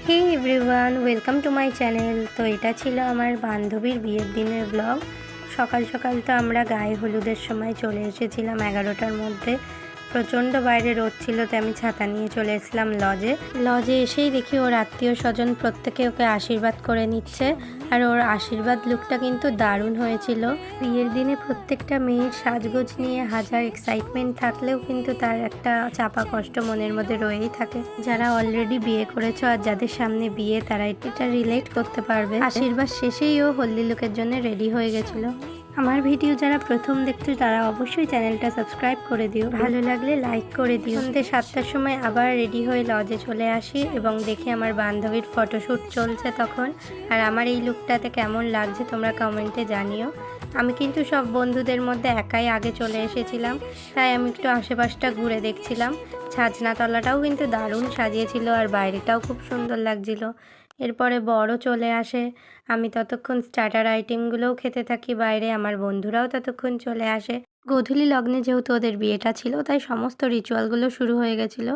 Hey everyone, welcome to my channel. তো এটা ছিল আমার বান্ধবীর বিয়ের দিনের ব্লগ। সকাল সকাল তো আমরা গায়ে হলুদের সময় চলে এসেছিলাম 11টার মধ্যে। প্রচণ্ড বাইরে রোদ ছিল, তো আমি ছাতা নিয়ে চলে এসেছিলাম লজে এসেই দেখি ওর আত্মীয় স্বজন প্রত্যেকে ওকে আশীর্বাদ করে নিচ্ছে। আর ওর আশীর্বাদ লুকটা কিন্তু দারুণ হয়েছিল। বিয়ের দিনে প্রত্যেকটা মেয়ের সাজগোজ নিয়ে হাজার এক্সাইটমেন্ট থাকলেও কিন্তু তার একটা চাপা কষ্ট মনের মধ্যে রয়েই থাকে। যারা অলরেডি বিয়ে করেছো আর যাদের সামনে বিয়ে, তারা এটা রিলেট করতে পারবে। আশীর্বাদ শেষেই ও হলদি লুকের জন্য রেডি হয়ে গেছিল। আমার ভিডিও যারা প্রথম দেখছো তারা অবশ্যই চ্যানেলটা সাবস্ক্রাইব করে দিও, ভালো লাগলে লাইক করে দিও। সন্ধ্যে 7টার সময় আবার রেডি হয়ে লজে চলে আসি এবং দেখি আমার বান্ধবীর ফটোশ্যুট চলছে তখন। আর আমার এই লুকটাতে কেমন লাগছে তোমরা কমেন্টে জানিও। আমি কিন্তু সব বন্ধুদের মধ্যে একাই আগে চলে এসেছিলাম, তাই আমি একটু আশেপাশটা ঘুরে দেখছিলাম। ছাজনাতলাটাও কিন্তু দারুণ সাজিয়েছিল আর বাইরেটাও খুব সুন্দর লাগছিল। এরপরে বড় চলে আসে, আমি ততক্ষণ স্টার্টার আইটেমগুলোও খেতে থাকি বাইরে। আমার বন্ধুরাও ততক্ষণ চলে আসে। গোধূলি লগ্নে যেহেতু ওদের বিয়েটা ছিল, তাই সমস্ত রিচুয়ালগুলো শুরু হয়ে গেছিলো।